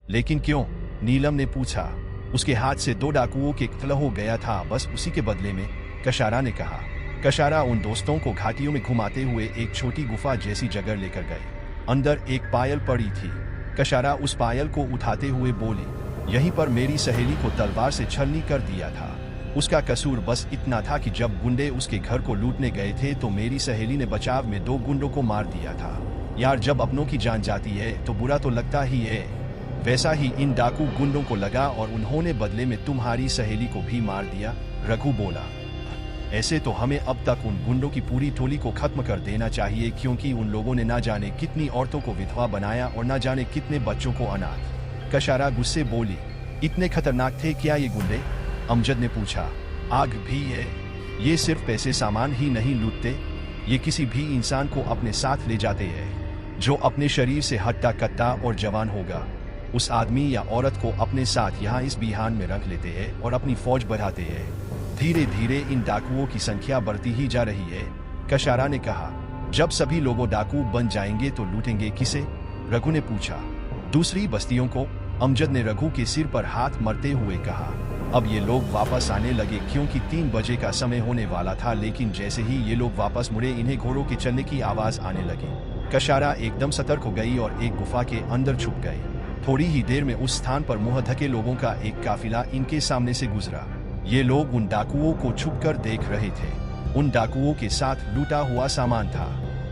लेकिन क्यों? नीलम ने पूछा। उसके हाथ से 2 डाकुओं के कत्ल हो गया था, बस उसी के बदले में, कशारा ने कहा। कशारा उन दोस्तों को घाटियों में घुमाते हुए एक छोटी गुफा जैसी जगह लेकर गए। अंदर एक पायल पड़ी थी। कशारा उस पायल को उठाते हुए बोली, यहीं पर मेरी सहेली को तलवार से छलनी कर दिया था। उसका कसूर बस इतना था कि जब गुंडे उसके घर को लूटने गए थे तो मेरी सहेली ने बचाव में 2 गुंडों को मार दिया था। यार, जब अपनों की जान जाती है तो बुरा तो लगता ही है। वैसा ही इन डाकू गुंडों को लगा और उन्होंने बदले में तुम्हारी सहेली को भी मार दिया। रघु बोला, ऐसे तो हमें अब तक उन गुंडों की पूरी टोली को खत्म कर देना चाहिए, क्योंकि उन लोगों ने ना जाने कितनी औरतों को विधवा बनाया और ना जाने कितने बच्चों को अनाथ। कशारा गुस्से बोली, इतने खतरनाक थे क्या ये गुंडे? अमजद ने पूछा। आग भी है। ये सिर्फ पैसे सामान ही नहीं लूटते, ये किसी भी इंसान को अपने साथ ले जाते हैं जो अपने शरीर से हट्टा कट्टा और जवान होगा। उस आदमी या औरत को अपने साथ यहाँ इस बिहान में रख लेते हैं और अपनी फौज बढ़ाते हैं। धीरे धीरे इन डाकुओं की संख्या बढ़ती ही जा रही है। कशारा ने कहा, जब सभी लोग डाकू बन जाएंगे तो लूटेंगे किसे? रघु ने पूछा। दूसरी बस्तियों को। अमजद ने रघु के सिर पर हाथ मरते हुए कहा। अब ये लोग वापस आने लगे क्योंकि 3 बजे का समय होने वाला था, लेकिन जैसे ही ये लोग वापस मुड़े इन्हें घोड़ों के चलने की आवाज आने लगी। कशारा एकदम सतर्क हो गई और एक गुफा के अंदर छुप गई। थोड़ी ही देर में उस स्थान पर मुंह ढके लोगों का एक काफिला इनके सामने से गुजरा। ये लोग उन डाकुओं को छुपकर देख रहे थे। उन डाकुओं के साथ लूटा हुआ सामान था।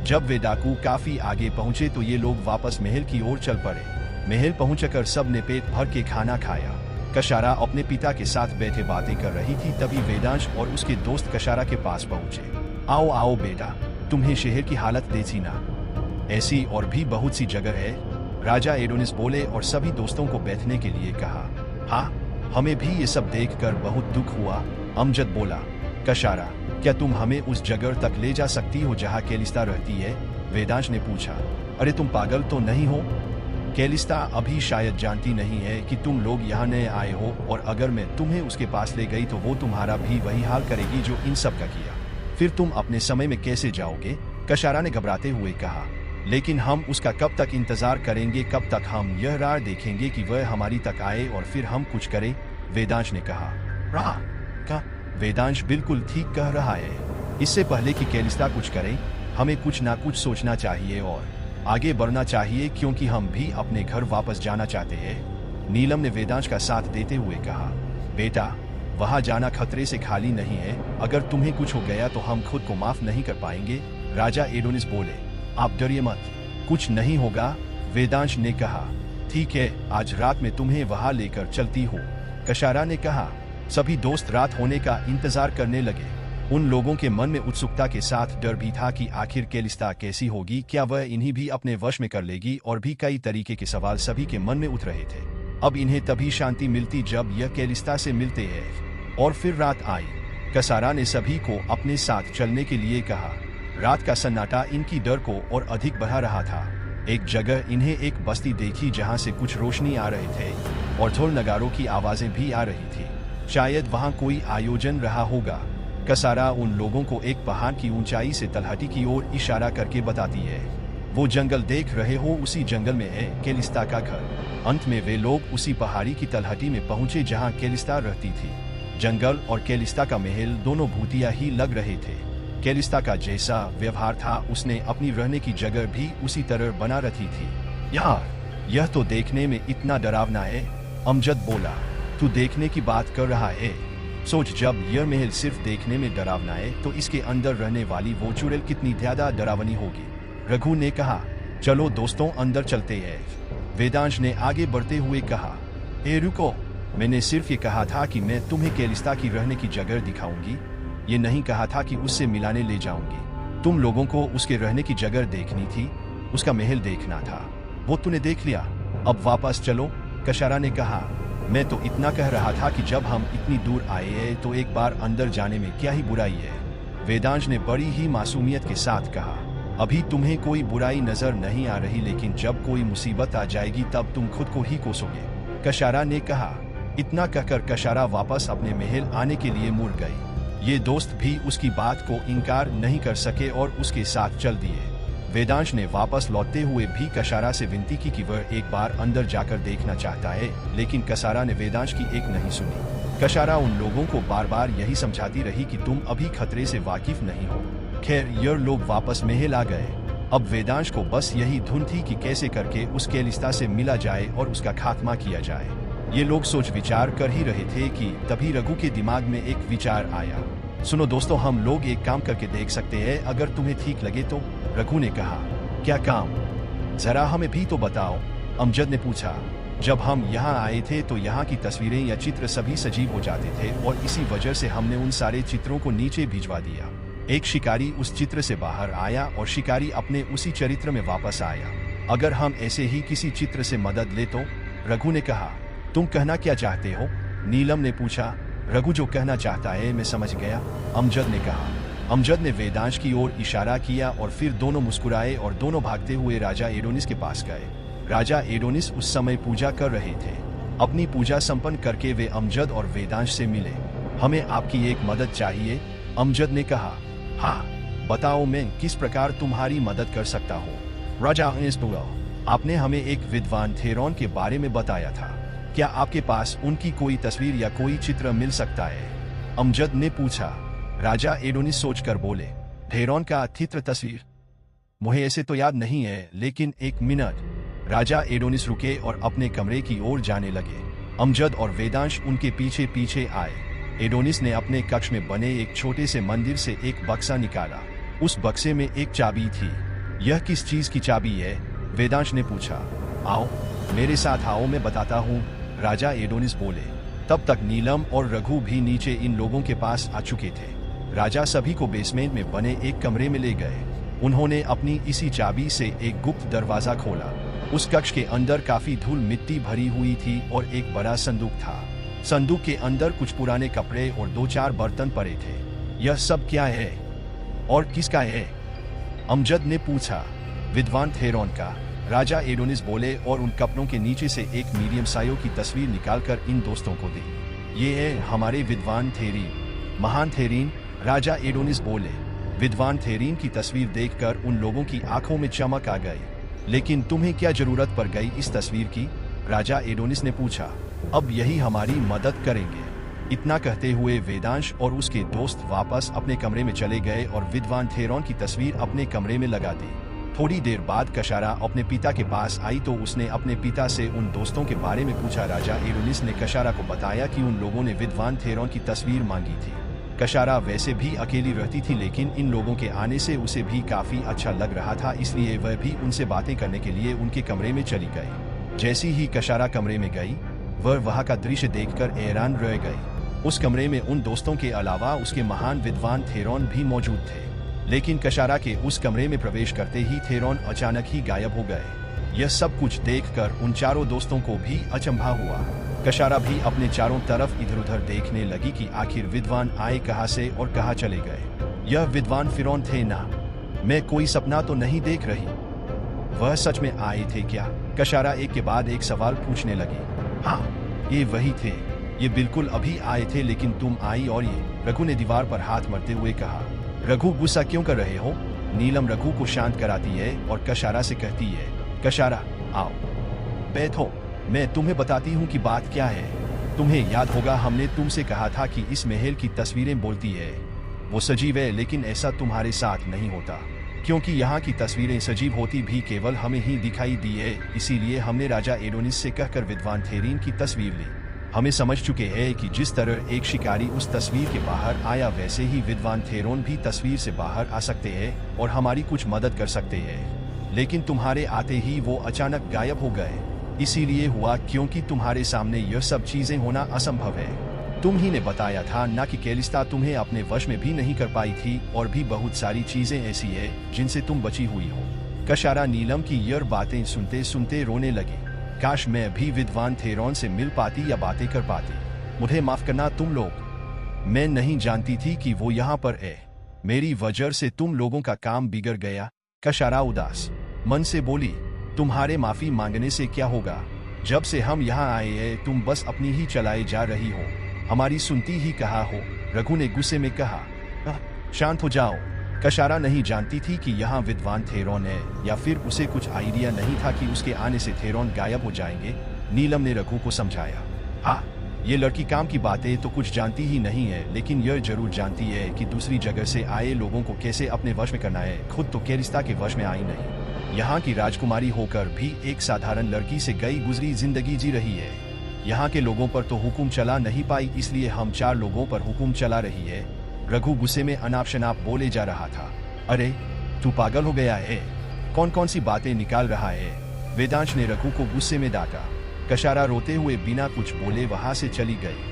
जब वे डाकू काफी आगे पहुंचे तो ये लोग वापस महल की ओर चल पड़े। महल पहुंचकर सब ने पेट भर के खाना खाया। कशारा अपने पिता के साथ बैठे बातें कर रही थी, तभी वेदांश और उसके दोस्त कशारा के पास पहुंचे। आओ आओ बेटा, तुम्हें शहर की हालत देखी ना? ऐसी और भी बहुत सी जगह है, राजा एडोनिस बोले और सभी दोस्तों को बैठने के लिए कहा। हाँ, हमें भी ये सब देखकर बहुत दुख हुआ, अमजद बोला। कशारा, क्या तुम हमें उस जगह तक ले जा सकती हो जहाँ कैलिस्ता रहती है? वेदांश ने पूछा। अरे तुम पागल तो नहीं हो? कैलिस्ता अभी शायद जानती नहीं है कि तुम लोग यहाँ नए आए हो, और अगर मैं तुम्हें उसके पास ले गई तो वो तुम्हारा भी वही हाल करेगी जो इन सब का किया। फिर तुम अपने समय में कैसे जाओगे? कशारा ने घबराते हुए कहा। लेकिन हम उसका कब तक इंतजार करेंगे? कब तक हम यह राह देखेंगे कि वह हमारी तक आए और फिर हम कुछ करें? वेदांश ने कहा। राह का? वेदांश बिल्कुल ठीक कह रहा है। इससे पहले कि कैलिस्ता कुछ करे, हमें कुछ ना कुछ सोचना चाहिए और आगे बढ़ना चाहिए, क्योंकि हम भी अपने घर वापस जाना चाहते हैं। नीलम ने वेदांश का साथ देते हुए कहा। बेटा, वहां जाना खतरे से खाली नहीं है। अगर तुम्हें कुछ हो गया तो हम खुद को माफ नहीं कर पाएंगे। राजा एडोनिस बोले। आप डरिए मत, कुछ नहीं होगा, वेदांश ने कहा। ठीक है, आज रात में तुम्हें वहां लेकर चलती हूँ, कशारा ने कहा। सभी दोस्त रात होने का इंतजार करने लगे। उन लोगों के मन में उत्सुकता के साथ डर भी था कि आखिर कैलिस्ता कैसी होगी, क्या वह इन्हीं भी अपने वश में कर लेगी, और भी कई तरीके के सवाल सभी के मन में उठ रहे थे। अब इन्हें तभी शांति मिलती जब यह कैलिस्ता से मिलते हैं। और फिर रात आई। कशारा ने सभी को अपने साथ चलने के लिए कहा। रात का सन्नाटा इनकी डर को और अधिक बढ़ा रहा था। एक जगह इन्हें एक बस्ती देखी जहां से कुछ रोशनी आ रहे थे और ढोल नगारों की आवाजें भी आ रही थी। शायद वहां कोई आयोजन रहा होगा। कशारा उन लोगों को एक पहाड़ की ऊंचाई से तलहटी की ओर इशारा करके बताती है। वो जंगल देख रहे हो, उसी जंगल में है कैलिस्ता का घर। अंत में वे लोग उसी पहाड़ी की तलहटी में पहुंचे जहां कैलिस्ता रहती थी। जंगल और कैलिस्ता का महल दोनों भूतिया ही लग रहे थे। कैलिस्ता का जैसा व्यवहार था, उसने अपनी रहने की जगह भी उसी तरह बना रखी थी। यार, यह तो देखने में इतना डरावना है, अमजद बोला। तू देखने की बात कर रहा है? सोच, जब यह महल सिर्फ देखने में डरावना है तो इसके अंदर रहने वाली वो चुड़ैल कितनी ज्यादा डरावनी होगी। रघु ने कहा। चलो दोस्तों, अंदर चलते हैं, वेदांश ने आगे बढ़ते हुए कहा। ए रुको, मैंने सिर्फ ये कहा था कि मैं तुम्हें कैलिस्ता की रहने की जगह दिखाऊंगी, ये नहीं कहा था कि उससे मिलाने ले जाऊंगी। तुम लोगों को उसके रहने की जगह देखनी थी, उसका महल देखना था। वो तूने देख लिया, अब वापस चलो, कशारा ने कहा। मैं तो इतना कह रहा था कि जब हम इतनी दूर आए हैं तो एक बार अंदर जाने में क्या ही बुराई है, वेदांश ने बड़ी ही मासूमियत के साथ कहा। अभी तुम्हें कोई बुराई नजर नहीं आ रही, लेकिन जब कोई मुसीबत आ जाएगी तब तुम खुद को ही कोसोगे, कशारा ने कहा। इतना कहकर कशारा वापस अपने महल आने के लिए मुड़ गई। ये दोस्त भी उसकी बात को इनकार नहीं कर सके और उसके साथ चल दिए। वेदांश ने वापस लौटते हुए भी कशारा से विनती की कि वह एक बार अंदर जाकर देखना चाहता है, लेकिन कशारा ने वेदांश की एक नहीं सुनी। कशारा उन लोगों को बार बार यही समझाती रही कि तुम अभी खतरे से वाकिफ नहीं हो। खैर, ये लोग वापस महल आ गए। अब वेदांश को बस यही धुन थी कि कैसे करके उस कैलिस्ता से मिला जाए और उसका खात्मा किया जाए। ये लोग सोच विचार कर ही रहे थे कि तभी रघु के दिमाग में एक विचार आया। सुनो दोस्तों, हम लोग एक काम करके देख सकते हैं, अगर तुम्हें ठीक लगे तो। रघु ने कहा। क्या काम? जरा हमें भी तो बताओ, अमजद ने पूछा। जब हम यहाँ आए थे तो यहाँ की तस्वीरें या चित्र सभी सजीव हो जाते थे और इसी वजह से हमने उन सारे चित्रों को नीचे भिजवा दिया। एक शिकारी उस चित्र से बाहर आया और शिकारी अपने उसी चरित्र में वापस आया। अगर हम ऐसे ही किसी चित्र से मदद ले तो? रघु ने कहा। तुम कहना क्या चाहते हो? नीलम ने पूछा। रघु जो कहना चाहता है मैं समझ गया, अमजद ने कहा। अमजद ने वेदांश की ओर इशारा किया और फिर दोनों मुस्कुराए और दोनों भागते हुए राजा एडोनिस के पास गए। राजा एडोनिस उस समय पूजा कर रहे थे। अपनी पूजा संपन्न करके वे अमजद और वेदांश से मिले। हमें आपकी एक मदद चाहिए, अमजद ने कहा। हाँ, बताओ मैं किस प्रकार तुम्हारी मदद कर सकता हूँ। राजा एडोनिस बोला, आपने हमें एक विद्वान थेरॉन के बारे में बताया था, क्या आपके पास उनकी कोई तस्वीर या कोई चित्र मिल सकता है? अमजद ने पूछा। राजा एडोनिस सोचकर बोले, थेरॉन का चित्र तस्वीर? मुझे ऐसे तो याद नहीं है, लेकिन एक मिनट। राजा एडोनिस रुके और अपने कमरे की ओर जाने लगे। अमजद और वेदांश उनके पीछे पीछे आए। एडोनिस ने अपने कक्ष में बने एक छोटे से मंदिर से एक बक्सा निकाला। उस बक्से में एक चाबी थी। यह किस चीज की चाबी है? वेदांश ने पूछा। आओ मेरे साथ आओ, मैं बताता हूँ, राजा एडोनिस बोले। तब तक नीलम और रघु भी नीचे इन लोगों के पास आ चुके थे। राजा सभी को बेसमेंट में बने एक कमरे में ले गए। उन्होंने अपनी इसी चाबी से एक गुप्त दरवाजा खोला। उस कक्ष के अंदर काफी धूल मिट्टी भरी हुई थी और एक बड़ा संदूक था। संदूक के अंदर कुछ पुराने कपड़े और 2-4 बर्तन पड़े थे। यह सब क्या है और किसका है? अमजद ने पूछा। विद्वान थेरॉन का, राजा एडोनिस बोले और उन कपड़ों के नीचे से एक मीडियम साइज की तस्वीर निकालकर इन दोस्तों को दी। ये है हमारे विद्वान थेरीन, महान थेरीन, राजा एडोनिस बोले। विद्वान थेरीन की तस्वीर देखकर उन लोगों की आंखों में चमक आ गई। लेकिन तुम्हें क्या जरूरत पड़ गई इस तस्वीर की? राजा एडोनिस ने पूछा। अब यही हमारी मदद करेंगे। इतना कहते हुए वेदांश और उसके दोस्त वापस अपने कमरे में चले गए और विद्वान थेरॉन की तस्वीर अपने कमरे में लगा दी। थोड़ी देर बाद कशारा अपने पिता के पास आई तो उसने अपने पिता से उन दोस्तों के बारे में पूछा। राजा एडोनिस ने कशारा को बताया कि उन लोगों ने विद्वान थेरॉन की तस्वीर मांगी थी। कशारा वैसे भी अकेली रहती थी, लेकिन इन लोगों के आने से उसे भी काफी अच्छा लग रहा था, इसलिए वह भी उनसे बातें करने के लिए उनके कमरे में चली गई। जैसी ही कशारा कमरे में गई, वह वहां का दृश्य देखकर हैरान रह गई। उस कमरे में उन दोस्तों के अलावा उसके महान विद्वान थेरॉन भी मौजूद थे। लेकिन कशारा के उस कमरे में प्रवेश करते ही थेरॉन अचानक ही गायब हो गए। यह सब कुछ देखकर उन चारों दोस्तों को भी अचंभा हुआ। कशारा भी अपने चारों तरफ इधर उधर देखने लगी कि आखिर विद्वान आए कहाँ से और कहाँ चले गए। यह विद्वान फिरौन थे ना? मैं कोई सपना तो नहीं देख रही? वह सच में आए थे क्या? कशारा एक के बाद एक सवाल पूछने लगी। हाँ, ये वही थे, ये बिल्कुल अभी आए थे, लेकिन तुम आई और ये। रघु ने दीवार पर हाथ मरते हुए कहा। रघु, गुस्सा क्यों कर रहे हो? नीलम रघु को शांत कराती है और कशारा से कहती है, कशारा आओ बैठो, मैं तुम्हें बताती हूँ कि बात क्या है। तुम्हें याद होगा हमने तुमसे कहा था कि इस महल की तस्वीरें बोलती है, वो सजीव है, लेकिन ऐसा तुम्हारे साथ नहीं होता, क्योंकि यहाँ की तस्वीरें सजीव होती भी केवल हमें ही दिखाई दी है। इसीलिए हमने राजा एडोनिस से कहकर विद्वान थेरीन की तस्वीर ली। हमें समझ चुके हैं कि जिस तरह एक शिकारी उस तस्वीर के बाहर आया, वैसे ही विद्वान थेरॉन भी तस्वीर से बाहर आ सकते हैं और हमारी कुछ मदद कर सकते हैं। लेकिन तुम्हारे आते ही वो अचानक गायब हो गए। इसीलिए हुआ क्योंकि तुम्हारे सामने यह सब चीजें होना असंभव है। तुम ही ने बताया था ना कि कैलिस्ता तुम्हें अपने वश में भी नहीं कर पाई थी, और भी बहुत सारी चीजें ऐसी है जिनसे तुम बची हुई हो। कशारा नीलम की यह बातें सुनते सुनते रोने लगी। काश मैं भी विद्वान थेरॉन से मिल पाती या बातें कर पाती। मुझे माफ करना तुम लोग, मैं नहीं जानती थी कि वो यहाँ पर है। मेरी वजह से तुम लोगों का काम बिगड़ गया। कशारा उदास मन से बोली, तुम्हारे माफी मांगने से क्या होगा? जब से हम यहाँ आए हैं तुम बस अपनी ही चलाए जा रही हो, हमारी सुनती ही कहा हो। रघु ने गुस्से में कहा, शांत हो जाओ, कशारा नहीं जानती थी कि यहाँ विद्वान थेरोन है, या फिर उसे कुछ आइडिया नहीं था कि उसके आने से थेरोन गायब हो जाएंगे। नीलम ने रघु को समझाया, हाँ, ये लड़की काम की बातें तो कुछ जानती ही नहीं है, लेकिन यह जरूर जानती है कि दूसरी जगह से आए लोगों को कैसे अपने वश में करना है। खुद तो कैरिस्ता के वश में आई नहीं, यहाँ की राजकुमारी होकर भी एक साधारण लड़की से गई गुजरी जिंदगी जी रही है। यहाँ के लोगों पर तो हुकुम चला नहीं पाई, इसलिए हम 4 लोगों पर हुकुम चला रही है। रघु गुस्से में अनाप शनाप बोले जा रहा था। अरे, तू पागल हो गया है? कौन कौन सी बातें निकाल रहा है? वेदांश ने रघु को गुस्से में डांटा। कशारा रोते हुए बिना कुछ बोले वहां से चली गई।